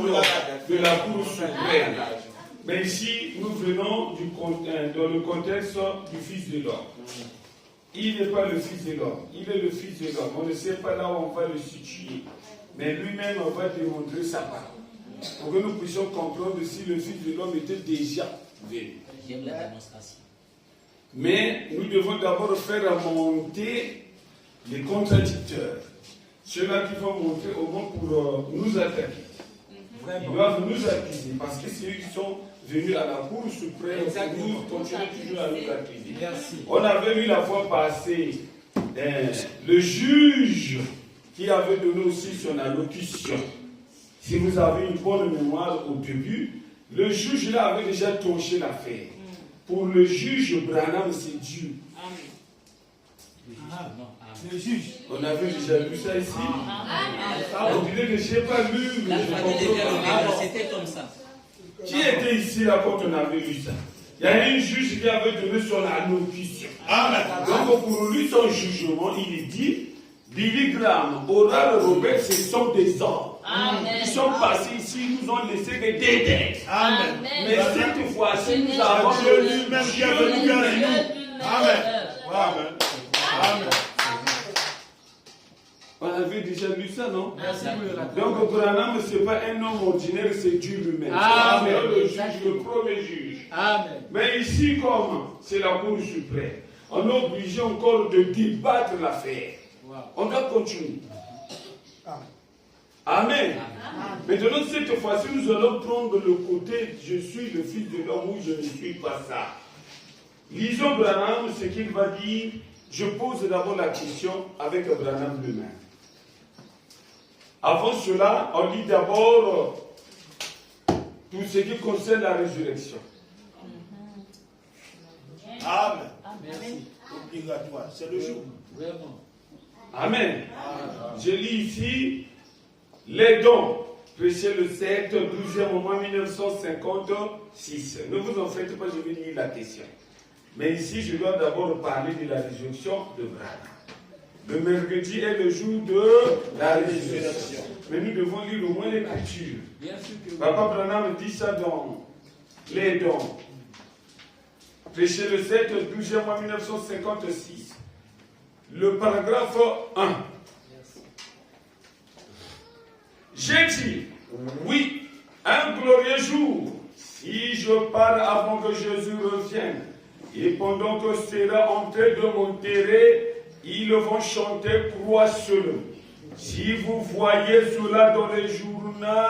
de la Cour suprême. Mais ici, nous venons dans le contexte du Fils de l'homme. Il n'est pas le Fils de l'homme, il est le Fils de l'homme. On ne sait pas là où on va le situer. Mais lui-même, on va démontrer sa parole. Pour que nous puissions comprendre si le Fils de l'homme était déjà venu. J'aime la démonstration. Mais nous devons d'abord faire monter les contradicteurs. Ceux-là qui vont monter au monde pour nous attaquer. Ils doivent nous accuser parce que c'est eux qui sont venus à la Cour suprême pour nous continuer toujours à nous accuser. Merci. On avait vu la fois passée le juge qui avait donné aussi son allocution. Si vous avez une bonne mémoire au début, le juge là avait déjà tranché l'affaire. Pour le juge Branham, c'est Dieu. Le juge. On avait déjà lu ça ici. On dirait que je n'ai pas lu. C'était comme ça. Qui était ici là quand on avait lu ça? Il y a un juge qui avait donné son allocution. Donc pour lui, son jugement, il est dit, Billy Graham, Oral Robert, ce sont des hommes. Ils sont passés ici, ils nous ont laissé des dédaies. Amen. Mais cette fois-ci, nous avons Dieu lui-même qui a venu à nous. Amen. Amen. Amen. On avait déjà lu ça, non? Merci. Donc Branham, ce n'est pas un homme ordinaire, c'est Dieu lui-même. Amen. C'est le juge, le premier juge. Amen. Mais ici, comme c'est la Cour suprême, on est obligé encore de débattre l'affaire. On doit continuer. Amen. Maintenant, cette fois-ci, nous allons prendre le côté je suis le Fils de l'homme ou je ne suis pas ça. Lisons Branham, ce qu'il va dire. Je pose d'abord la question avec Branham lui-même. Avant cela, on lit d'abord tout ce qui concerne la résurrection. Amen. Merci. Obligatoire. C'est le jour. Vraiment. Amen. Je lis ici les dons. Prêché le 7, 12e mois 1956. Ne vous en faites pas, je vais lire la question. Mais ici, je dois d'abord parler de la résurrection de Branham. Le mercredi est le jour de la résurrection. Mais nous devons lire au moins l'écriture. Papa Branham dit ça dans les dons. Prêché le 7, 12e mois 1956. Le paragraphe 1. J'ai dit, oui, un glorieux jour, si je pars avant que Jésus revienne, et pendant que sera en train de m'enterrer, ils vont chanter croix seul. Si vous voyez cela dans les journaux,